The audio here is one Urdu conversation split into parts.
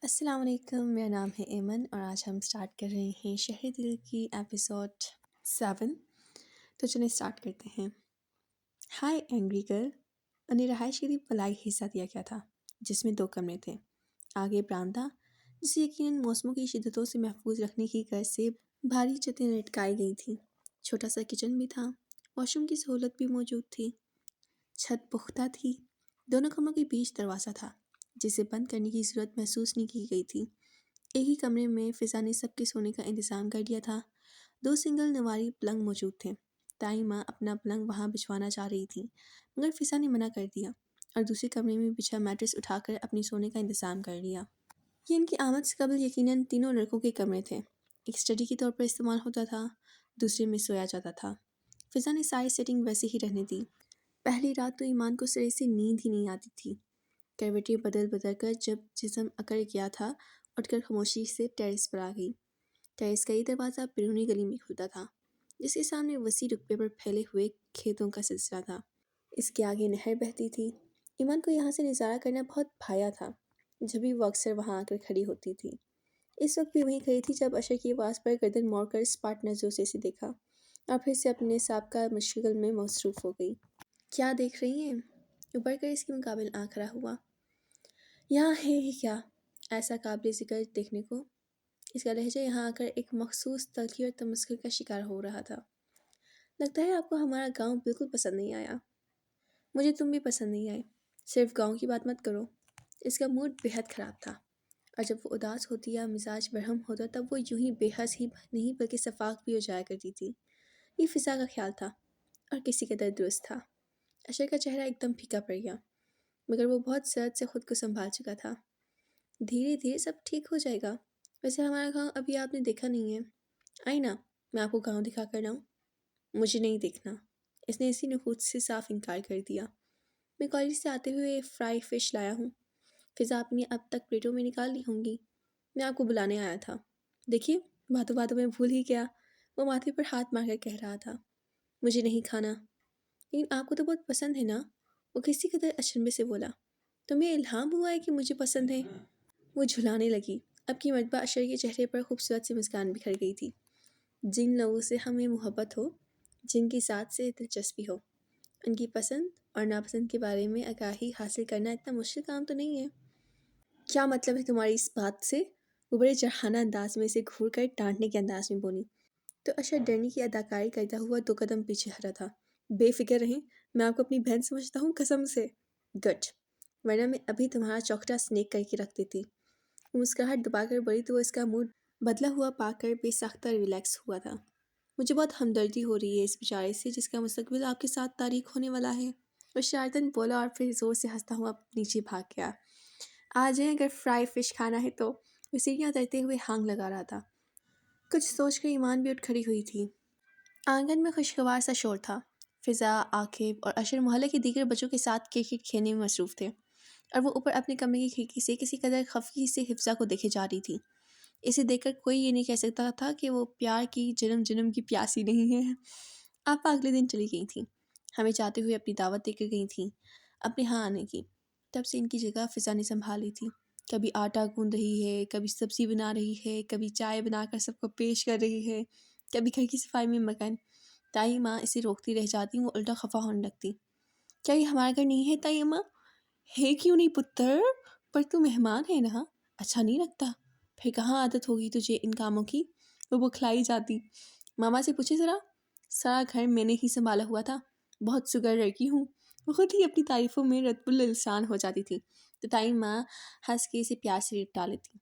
السلام علیکم، میرا نام ہے ایمن اور آج ہم سٹارٹ کر رہے ہیں شہر دل کی ایپیسوڈ 7۔ تو چلیں سٹارٹ کرتے ہیں۔ ہائی اینگری گرل، انہیں رہائش کے لیے پلائی حصہ دیا گیا تھا جس میں 2 کمرے تھے۔ آگے برآمدہ، جسے یقیناً موسموں کی شدتوں سے محفوظ رکھنے کی غرض سے بھاری چھتیں لٹکائی گئی تھیں۔ چھوٹا سا کچن بھی تھا، واش روم کی سہولت بھی موجود تھی۔ چھت پختہ تھی، دونوں کمروں کے بیچ دروازہ تھا جسے بند کرنے کی ضرورت محسوس نہیں کی گئی تھی۔ ایک ہی کمرے میں فضا نے سب کے سونے کا انتظام کر دیا تھا۔ 2 سنگل نواری پلنگ موجود تھے۔ دائیں ماں اپنا پلنگ وہاں بچھوانا چاہ رہی تھی مگر فضا نے منع کر دیا اور دوسرے کمرے میں بچھا میٹرس اٹھا کر اپنی سونے کا انتظام کر لیا۔ یہ ان کی آمد سے قبل یقیناً تینوں لڑکوں کے کمرے تھے۔ ایک اسٹڈی کے طور پر استعمال ہوتا تھا، دوسرے میں سویا جاتا تھا۔ فضا نے ساری سیٹنگ ویسے ہی رہنے دی۔ پہلی رات تو ایمان کو سرے سے نیند ہی نہیں آتی تھی۔ کروٹیں بدل بدل کر جب جسم اکڑ گیا تھا، اٹھ کر خاموشی سے ٹیرس پر آ گئی۔ ٹیرس کا یہ دروازہ بیرونی گلی میں کھلتا تھا جس کے سامنے وسیع رقبے پر پھیلے ہوئے کھیتوں کا سلسلہ تھا۔ اس کے آگے نہر بہتی تھی۔ ایمان کو یہاں سے نظارہ کرنا بہت بھایا تھا، جب بھی وہ اکثر وہاں آ کر کھڑی ہوتی تھی۔ اس وقت بھی وہیں کھڑی تھی جب اشر کی آواز پر گردن موڑ کر اسپاٹ نظروں سے اسے دیکھا اور پھر سے اپنے سابقہ مشغل میں مصروف ہو گئی۔ کیا دیکھ رہی ہیں؟ ابھر کر اس کے مقابل آ کھڑا ہوا۔ یہاں ہے ہی کیا ایسا قابل ذکر دیکھنے کو؟ اس کا لہجہ یہاں آ کر ایک مخصوص تلخی اور تمسخر کا شکار ہو رہا تھا۔ لگتا ہے آپ کو ہمارا گاؤں بالکل پسند نہیں آیا۔ مجھے تم بھی پسند نہیں آئے۔ صرف گاؤں کی بات مت کرو۔ اس کا موڈ بےحد خراب تھا اور جب وہ اداس ہوتی یا مزاج برہم ہوتا تب وہ یوں ہی بے حس ہی نہیں بلکہ صفاق بھی ہو جایا کرتی تھی۔ یہ فضا کا خیال تھا اور کسی قدر درست تھا۔ اشر کا چہرہ ایک دم پھیکا پڑ گیا مگر وہ بہت سرد سے خود کو سنبھال چکا تھا۔ دھیرے دھیرے سب ٹھیک ہو جائے گا۔ ویسے ہمارا گاؤں ابھی آپ نے دیکھا نہیں ہے۔ آئی نا، میں آپ کو گاؤں دکھا کر لاؤں۔ مجھے نہیں دیکھنا، اس نے اسی نخوت سے صاف انکار کر دیا۔ میں کالج سے آتے ہوئے فرائی فش لایا ہوں۔ فضا آپ نے اب تک پلیٹوں میں نکال لی ہوں گی۔ میں آپ کو بلانے آیا تھا۔ دیکھیے، باتوں باتوں میں بھول ہی گیا۔ وہ ماتھے پر ہاتھ مار کر کہہ رہا تھا، مجھے نہیں کھانا۔ لیکن آپ کو تو بہت پسند ہے نا؟ وہ کسی قدر اچنبے سے بولا۔ تمہیں الہام ہوا ہے کہ مجھے پسند ہے؟ وہ جھلانے لگی۔ اب کی مرتبہ اشر کے چہرے پر خوبصورت سی مسکان بکھر گئی تھی۔ جن لوگوں سے ہمیں محبت ہو، جن کی ذات سے دلچسپی ہو، ان کی پسند اور ناپسند کے بارے میں آگاہی حاصل کرنا اتنا مشکل کام تو نہیں ہے۔ کیا مطلب ہے تمہاری اس بات سے؟ وہ بڑے جرحانہ انداز میں اسے گھور کر ڈانٹنے کے انداز میں بولی تو اشر ڈرنے کی اداکاری کرتا ہوا 2 قدم پیچھے ہٹا تھا۔ بے فکر رہیں، میں آپ کو اپنی بہن سمجھتا ہوں قسم سے۔ گٹ، ورنہ میں ابھی تمہارا چوکٹا سنیک کر کے رکھ دیتی۔ وہ مسکراہٹ دبا کر بڑی تو وہ اس کا موڈ بدلا ہوا پا کر بے ساختہ ریلیکس ہوا تھا۔ مجھے بہت ہمدردی ہو رہی ہے اس بیچارے سے جس کا مستقبل آپ کے ساتھ تاریک ہونے والا ہے۔ وہ شرارتاً بولا اور پھر زور سے ہنستا ہوا نیچے بھاگ گیا۔ آ جائیں اگر فرائی فش کھانا ہے تو۔ وہ سیڑھیاں اترتے ہوئے ہانگ لگا رہا تھا۔ کچھ سوچ کر ایمان بھی اٹھ کھڑی ہوئی تھی۔ آنگن میں خوشگوار سا شور تھا۔ فضا، عاقب اور اشر محلے کے دیگر بچوں کے ساتھ کرکٹ کھیلنے میں مصروف تھے اور وہ اوپر اپنے کمرے کی کھڑکی سے کسی قدر خفگی سے حفصہ کو دیکھے جا رہی تھی۔ اسے دیکھ کر کوئی یہ نہیں کہہ سکتا تھا کہ وہ پیار کی جنم جنم کی پیاسی نہیں ہے۔ آپا اگلے دن چلی گئی تھیں، ہمیں چاہتے ہوئے اپنی دعوت دے کر گئی تھیں اپنے ہاں آنے کی۔ تب سے ان کی جگہ فضا نے سنبھالی تھی۔ کبھی آٹا گوندھ رہی ہے، کبھی سبزی بنا رہی ہے، کبھی چائے بنا کر سب کو پیش کر رہی ہے، کبھی گھر کی صفائی میں مگن۔ تائی ماں اسے روکتی رہ جاتی، وہ الٹا خفا ہونے لگتی۔ کیا یہ ہمارا گھر نہیں ہے تائی ماں؟ ہے کیوں نہیں پتر، پر تو مہمان ہے نا، اچھا نہیں لگتا۔ پھر کہاں عادت ہوگی تجھے ان کاموں کی؟ وہ بکھلائی جاتی۔ ماما سے پوچھے ذرا، سارا گھر میں نے ہی سنبھالا ہوا تھا، بہت سگر لڑکی ہوں۔ وہ خود ہی اپنی تعریفوں میں رطب اللسان ہو جاتی تھی تو تائی ماں ہنس کے اسے پیار سے لپٹا لیتی۔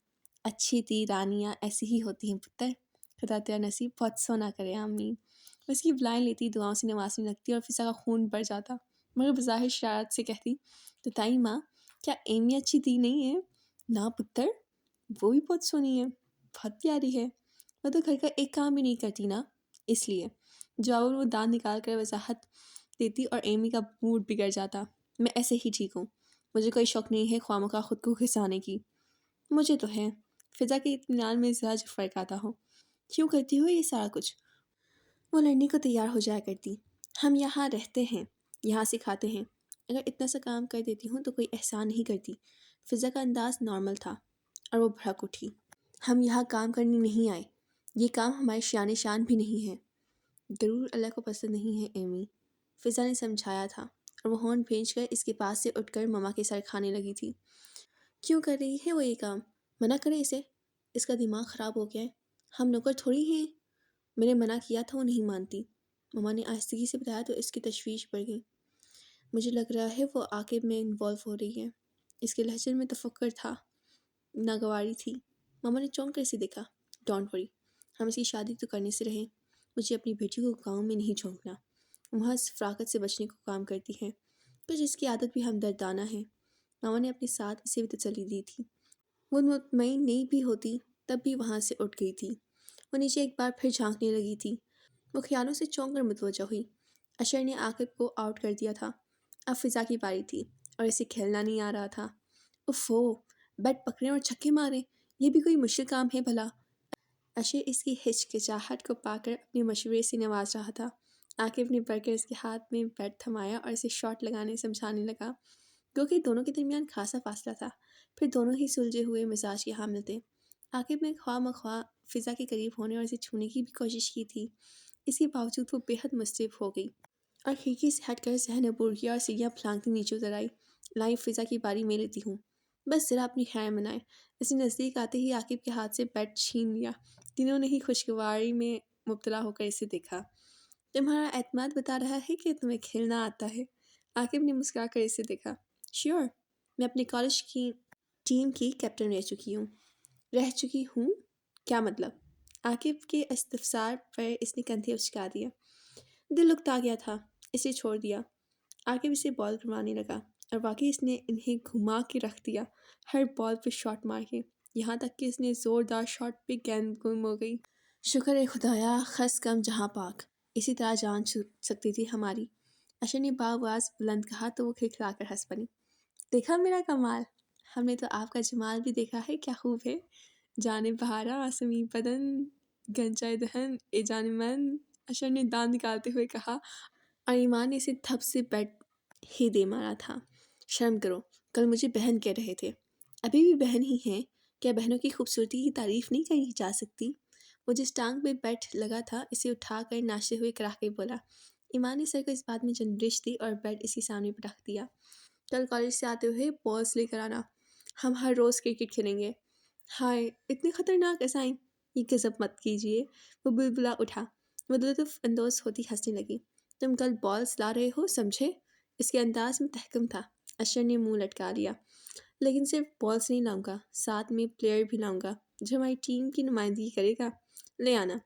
اچھی تھی رانیاں ایسی ہی ہوتی ہیں پتر، خدا تیرا نصیب بہت سونا کرے آمین۔ اس کی بلائیں لیتی، دعاؤں سے نوازنے لگتی اور فضا کا خون بڑھ جاتا مگر بظاہر شرارت سے کہتی تو تائی ماں، کیا ایمی اچھی تھی نہیں ہے؟ نا پتر، وہ بھی بہت سونی ہے، بہت پیاری ہے، وہ تو گھر کا ایک کام بھی نہیں کرتی نا۔ اس لیے جواب وہ دانت نکال کر وضاحت دیتی اور ایمی کا موڈ بگڑ جاتا۔ میں ایسے ہی ٹھیک ہوں، مجھے کوئی شوق نہیں ہے خواہ خود کو گھسانے کی۔ مجھے تو ہے۔ فضا کے اطمینان میں ذرا جو فرق آتا ہو، کیوں کرتی ہو یہ سارا کچھ؟ وہ لڑنے کو تیار ہو جایا کرتی۔ ہم یہاں رہتے ہیں، یہاں سے کھاتے ہیں، اگر اتنا سا کام کر دیتی ہوں تو کوئی احسان نہیں کرتی۔ فضا کا انداز نارمل تھا اور وہ بھڑک اٹھی۔ ہم یہاں کام کرنے نہیں آئے، یہ کام ہمارے شان شان بھی نہیں ہے۔ ضرور اللہ کو پسند نہیں ہے ایمی، فضا نے سمجھایا تھا، اور وہ ہارن بھیج کر اس کے پاس سے اٹھ کر مما کے سر کھانے لگی تھی۔ کیوں کر رہی ہے وہ یہ کام؟ منع کرے اسے، اس کا دماغ خراب ہو گیا ہے، ہم نوکر تھوڑی ہیں۔ میں نے منع کیا تھا، وہ نہیں مانتی، مما نے آہستگی سے بتایا تو اس کی تشویش بڑھ گئی۔ مجھے لگ رہا ہے وہ عاقب میں انوالو ہو رہی ہے۔ اس کے لہجے میں تفکر تھا، ناگواری تھی۔ مما نے چونک کر اسے دیکھا۔ ڈونٹ وری، ہم اس کی شادی تو کرنے سے رہیں، مجھے اپنی بیٹی کو گاؤں میں نہیں جھونکنا، وہ محض فراقت سے بچنے کو کام کرتی ہے، کچھ اس کی عادت بھی ہمدردانہ ہے۔ ماما نے اپنے ساتھ اسے بھی تسلی دی تھی۔ وہ مطمئن نہیں بھی ہوتی تب بھی وہاں سے اٹھ گئی تھی۔ وہ نیچے ایک بار پھر جھانکنے لگی تھی۔ وہ خیالوں سے چونک کر متوجہ ہوئی۔ اشر نے عاقب کو آؤٹ کر دیا تھا، اب فضا کی باری تھی اور اسے کھیلنا نہیں آ رہا تھا۔ اوفو، بیٹ پکڑیں اور چھکے ماریں، یہ بھی کوئی مشکل کام ہے بھلا؟ اشر اس کی ہچکچاہٹ کو پا کر اپنے مشورے سے نواز رہا تھا۔ عاقب نے بڑھ کر اس کے ہاتھ میں بیٹ تھمایا اور اسے شاٹ لگانے سمجھانے لگا، کیونکہ دونوں کے درمیان خاصا فاصلہ تھا، پھر دونوں ہی سلجھے ہوئے مزاج کے حامل تھے۔ عاقب نے خواہ مخواہ فضا کے قریب ہونے اور اسے چھونے کی بھی کوشش کی تھی، اس کے باوجود وہ بے حد مضطرب ہو گئی اور کھڑکی سے ہٹ کر ذہن عبور کیا اور سیڑھیاں پھلانگتی نیچے اتر آئی۔ لائیں، فضا کی باری میں لیتی ہوں، بس ذرا اپنی خیر منائے۔ اس نے نزدیک آتے ہی عاقب کے ہاتھ سے بیٹ چھین لیا۔ تینوں نے ہی خوشگواری میں مبتلا ہو کر اسے دیکھا۔ تمہارا اعتماد بتا رہا ہے کہ تمہیں کھیلنا آتا ہے۔ عاقب نے مسکرا کر اسے دیکھا۔ شیور، میں اپنے کالج کی ٹیم کی کیپٹن رہ چکی ہوں۔ کیا مطلب؟ عاقب کے استفسار پر اس نے کندھے اچکا دیا۔ دل اکتا گیا تھا، اسے چھوڑ دیا۔ عاقب اسے بال کروانے لگا اور واقعی اس نے انہیں گھما کے رکھ دیا، ہر بال پہ شاٹ مار کے، یہاں تک کہ اس نے زوردار شاٹ پہ گیند گم ہو گئی۔ شکر ہے خدایا، خس کم جہاں پاک، اسی طرح جان چھوٹ سکتی تھی ہماری۔ اشر نے باآواز بلند کہا تو وہ کھلکھلا کر ہنس پڑی۔ دیکھا میرا کمال، ہم نے تو آپ کا جمال بھی دیکھا ہے، کیا خوب ہے، جانب بہارا آسمی بدن گنجائے دہن اے جان من، اشر نے دانت نکالتے ہوئے کہا، اور ایمان نے اسے تھپ سے بیٹ ہی دے مارا تھا۔ شرم کرو، کل مجھے بہن کہہ رہے تھے، ابھی بھی بہن ہی ہیں، کیا بہنوں کی خوبصورتی کی تعریف نہیں کری جا سکتی؟ وہ جس ٹانگ پہ بیٹ لگا تھا اسے اٹھا کر ناچتے ہوئے کراہ کے بولا۔ ایمان نے سر کو اس بات میں جنبش دی اور بیٹ اس کے سامنے پہ رکھ دیا۔ کل کالج سے آتے ہوئے بالز لے کر آنا، ہم ہر روز کرکٹ کھیلیں گے۔ ہائے، اتنے خطرناک اسائن، یہ گزب مت کیجیے۔ وہ بلبلا اٹھا، وہ لطف اندوز ہوتی ہنسنے لگی۔ تم کل بالز لا رہے ہو، سمجھے؟ اس کے انداز میں تحکم تھا۔ اشر نے منہ لٹکا لیا۔ لیکن صرف بالز نہیں لاؤں گا، ساتھ میں پلیئر بھی لاؤں گا جو ہماری ٹیم کی نمائندگی کرے گا۔ لے آنا۔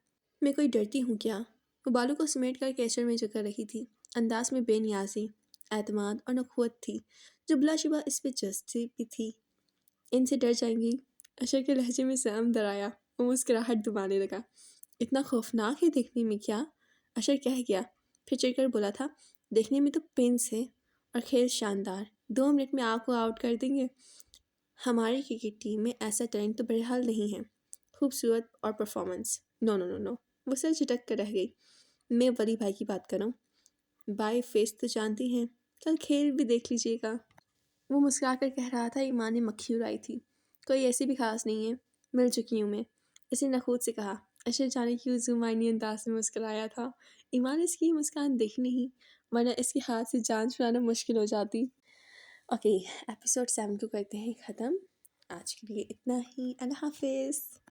میں کوئی ڈرتی ہوں کیا؟ وہ بالوں کو سمیٹ کر کیچر میں جکر رہی تھی، انداز میں بے نیازی، اعتماد اور نخوت تھی جو بلا شبہ اس پہ جچتی بھی تھی۔ ان سے ڈر جائیں گی؟ اشر کے لہجے میں صدم در آیا، وہ مسکراہٹ دبانے لگا۔ اتنا خوفناک ہے دیکھنے میں کیا؟ اشر کہہ گیا، پھر چڑھ کر بولا تھا، دیکھنے میں تو پنس ہے اور کھیل شاندار، 2 منٹ میں آپ کو آؤٹ کر دیں گے۔ ہماری کرکٹ ٹیم میں ایسا ٹیلنٹ تو بہرحال نہیں ہے، خوبصورت اور پرفارمنس، نو نو نو نو۔ وہ سر جھٹک کر رہ گئی۔ میں ولی بھائی کی بات کروں، بائی فیس تو جانتی ہیں، کل کھیل بھی دیکھ لیجیے گا۔ وہ مسکرا کر کہہ رہا تھا، ایمان نے مکھی اڑائی تھی، کوئی ایسی بھی خاص نہیں ہے، مل چکی ہوں میں، اس نے نخوت سے کہا۔ اشر جانے کیوں زمائنی انداز میں مسکرایا تھا۔ ایمان اس کی مسکان دیکھی نہیں، ورنہ اس کے ہاتھ سے جان چھڑانا مشکل ہو جاتی۔ اوکے، ایپیسوڈ 7 کو کرتے ہیں ختم۔ آج کے لیے اتنا ہی، اللہ حافظ۔